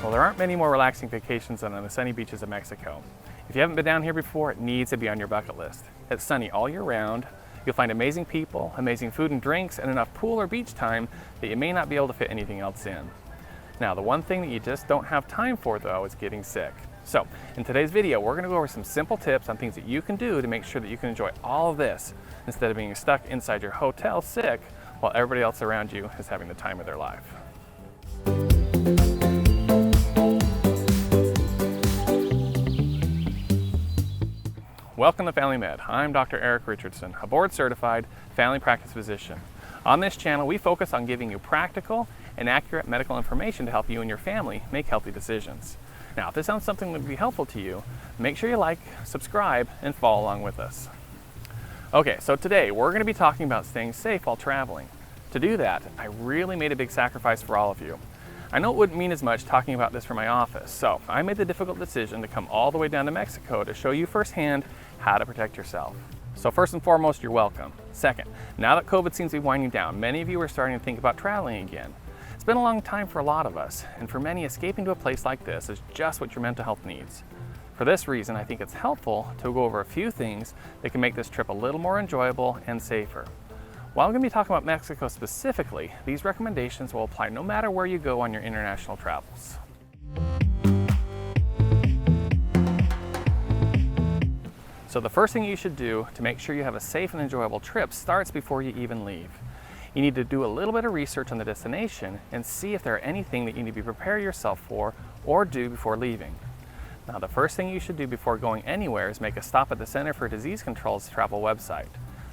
Well, there aren't many more relaxing vacations than on the sunny beaches of Mexico. If you haven't been down here before, it needs to be on your bucket list. It's sunny all year round. You'll find amazing people, amazing food and drinks, and enough pool or beach time that you may not be able to fit anything else in. Now, the one thing that you just don't have time for, though, is getting sick. So, in today's video, we're going to go over some simple tips on things that you can do to make sure that you can enjoy all of this instead of being stuck inside your hotel sick while everybody else around you is having the time of their life. Welcome to Family Med. I'm Dr. Eric Richardson, a board-certified family practice physician. On this channel, we focus on giving you practical and accurate medical information to help you and your family make healthy decisions. Now, if this sounds something that would be helpful to you, make sure you like, subscribe, and follow along with us. Okay, so today we're going to be talking about staying safe while traveling. To do that, I really made a big sacrifice for all of you. I know it wouldn't mean as much talking about this from my office, so I made the difficult decision to come all the way down to Mexico to show you firsthand how to protect yourself. So first and foremost, you're welcome. Second, now that COVID seems to be winding down, many of you are starting to think about traveling again. It's been a long time for a lot of us, and for many, escaping to a place like this is just what your mental health needs. For this reason, I think it's helpful to go over a few things that can make this trip a little more enjoyable and safer. While I'm going to be talking about Mexico specifically, these recommendations will apply no matter where you go on your international travels. So the first thing you should do to make sure you have a safe and enjoyable trip starts before you even leave. You need to do a little bit of research on the destination and see if there are anything that you need to prepare yourself for or do before leaving. Now, the first thing you should do before going anywhere is make a stop at the Center for Disease Control's travel website.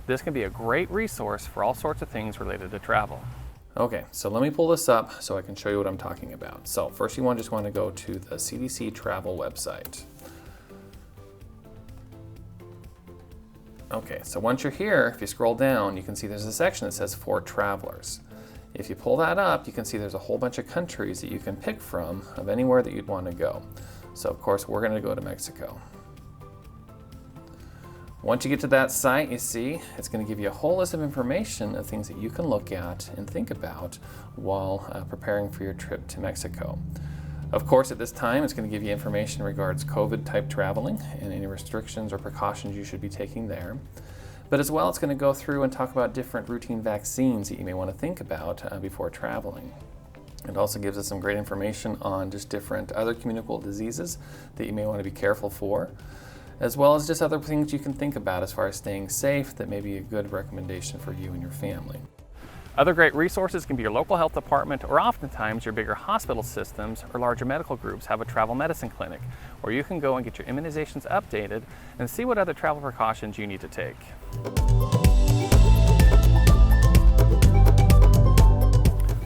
This can be a great resource for all sorts of things related to travel. Okay, so let me pull this up so I can show you what I'm talking about. So first you just want to go to the CDC travel website. Okay, so once you're here, if you scroll down, you can see there's a section that says for travelers. If you pull that up, you can see there's a whole bunch of countries that you can pick from of anywhere that you'd want to go. So of course, we're going to go to Mexico. Once you get to that site, you see, it's going to give you a whole list of information of things that you can look at and think about while preparing for your trip to Mexico. Of course, at this time, it's going to give you information in regards COVID-type traveling and any restrictions or precautions you should be taking there. But as well, it's going to go through and talk about different routine vaccines that you may want to think about before traveling. It also gives us some great information on just different other communicable diseases that you may want to be careful for, as well as just other things you can think about as far as staying safe that may be a good recommendation for you and your family. Other great resources can be your local health department, or oftentimes your bigger hospital systems or larger medical groups have a travel medicine clinic where you can go and get your immunizations updated and see what other travel precautions you need to take.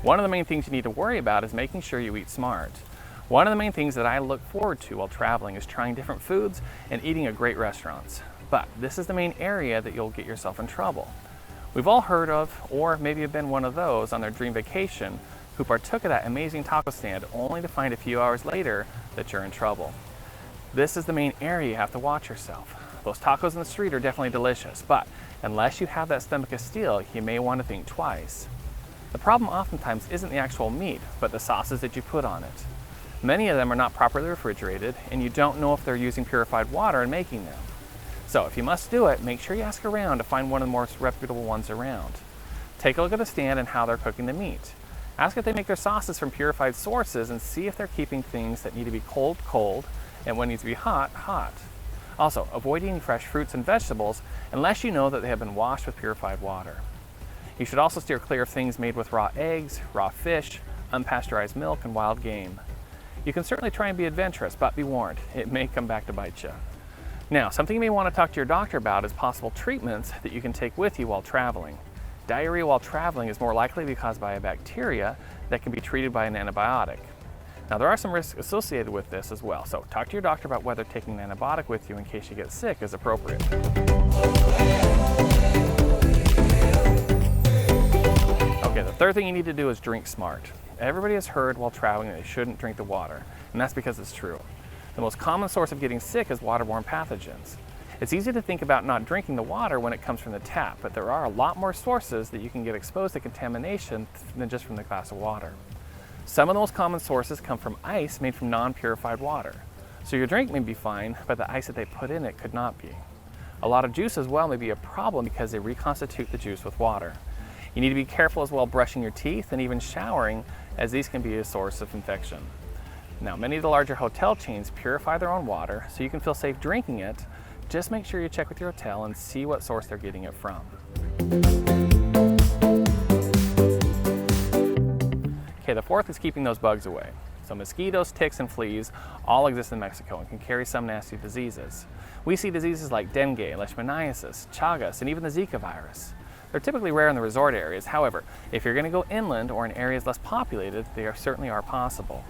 One of the main things you need to worry about is making sure you eat smart. One of the main things that I look forward to while traveling is trying different foods and eating at great restaurants. But this is the main area that you'll get yourself in trouble. We've all heard of, or maybe have been one of those on their dream vacation, who partook of that amazing taco stand only to find a few hours later that you're in trouble. This is the main area you have to watch yourself. Those tacos in the street are definitely delicious, but unless you have that stomach of steel, you may want to think twice. The problem oftentimes isn't the actual meat, but the sauces that you put on it. Many of them are not properly refrigerated, and you don't know if they're using purified water in making them. So if you must do it, make sure you ask around to find one of the more reputable ones around. Take a look at the stand and how they're cooking the meat. Ask if they make their sauces from purified sources and see if they're keeping things that need to be cold, cold, and what needs to be hot, hot. Also, avoid eating fresh fruits and vegetables unless you know that they have been washed with purified water. You should also steer clear of things made with raw eggs, raw fish, unpasteurized milk, and wild game. You can certainly try and be adventurous, but be warned, it may come back to bite you. Now, something you may want to talk to your doctor about is possible treatments that you can take with you while traveling. Diarrhea while traveling is more likely to be caused by a bacteria that can be treated by an antibiotic. Now, there are some risks associated with this as well, so talk to your doctor about whether taking an antibiotic with you in case you get sick is appropriate. Okay, the third thing you need to do is drink smart. Everybody has heard while traveling that they shouldn't drink the water, and that's because it's true. The most common source of getting sick is waterborne pathogens. It's easy to think about not drinking the water when it comes from the tap, but there are a lot more sources that you can get exposed to contamination than just from the glass of water. Some of the most common sources come from ice made from non-purified water. So your drink may be fine, but the ice that they put in it could not be. A lot of juice as well may be a problem because they reconstitute the juice with water. You need to be careful as well brushing your teeth and even showering, as these can be a source of infection. Now, many of the larger hotel chains purify their own water, so you can feel safe drinking it. Just make sure you check with your hotel and see what source they're getting it from. Okay, the fourth is keeping those bugs away. So mosquitoes, ticks, and fleas all exist in Mexico and can carry some nasty diseases. We see diseases like dengue, leishmaniasis, Chagas, and even the Zika virus. They're typically rare in the resort areas. However, if you're going to go inland or in areas less populated, they certainly are possible.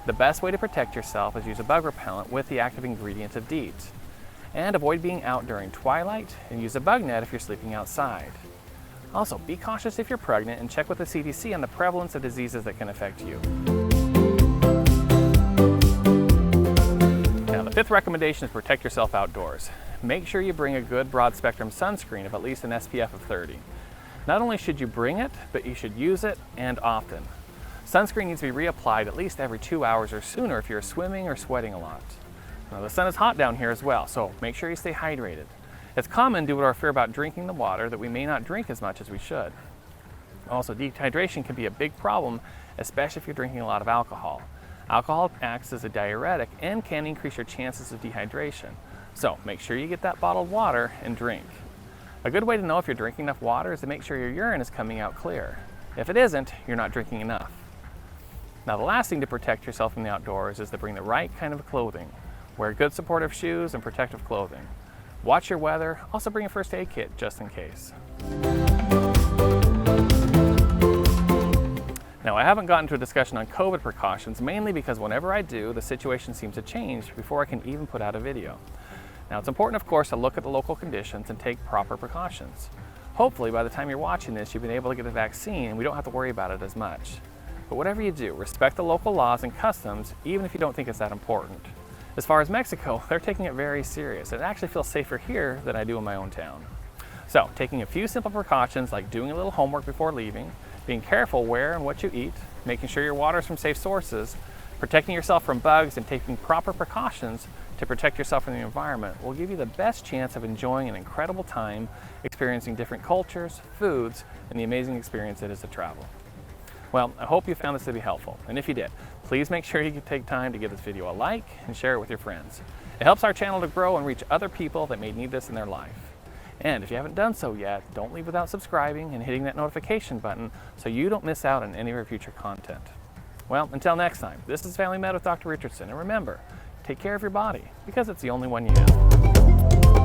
The best way to protect yourself is use a bug repellent with the active ingredient of DEET. And avoid being out during twilight, and use a bug net if you're sleeping outside. Also, be cautious if you're pregnant and check with the CDC on the prevalence of diseases that can affect you. Now, the fifth recommendation is protect yourself outdoors. Make sure you bring a good broad spectrum sunscreen of at least an SPF of 30. Not only should you bring it, but you should use it, and often. Sunscreen needs to be reapplied at least every 2 hours or sooner if you're swimming or sweating a lot. Now, the sun is hot down here as well, so make sure you stay hydrated. It's common due to our fear about drinking the water that we may not drink as much as we should. Also, dehydration can be a big problem, especially if you're drinking a lot of alcohol. Alcohol acts as a diuretic and can increase your chances of dehydration. So make sure you get that bottled water and drink. A good way to know if you're drinking enough water is to make sure your urine is coming out clear. If it isn't, you're not drinking enough. Now, the last thing to protect yourself from the outdoors is to bring the right kind of clothing. Wear good supportive shoes and protective clothing. Watch your weather. Also bring a first aid kit just in case. Now, I haven't gotten to a discussion on COVID precautions, mainly because whenever I do, the situation seems to change before I can even put out a video. Now, it's important, of course, to look at the local conditions and take proper precautions. Hopefully, by the time you're watching this, you've been able to get a vaccine and we don't have to worry about it as much. But whatever you do, respect the local laws and customs, even if you don't think it's that important. As far as Mexico, they're taking it very serious. It actually feels safer here than I do in my own town. So, taking a few simple precautions like doing a little homework before leaving, being careful where and what you eat, making sure your water is from safe sources, protecting yourself from bugs, and taking proper precautions to protect yourself from the environment will give you the best chance of enjoying an incredible time experiencing different cultures, foods, and the amazing experience it is to travel. Well, I hope you found this to be helpful, and if you did, please make sure you take time to give this video a like and share it with your friends. It helps our channel to grow and reach other people that may need this in their life. And if you haven't done so yet, don't leave without subscribing and hitting that notification button so you don't miss out on any of our future content. Well, until next time, this is Family Med with Dr. Richardson, and remember, take care of your body because it's the only one you have.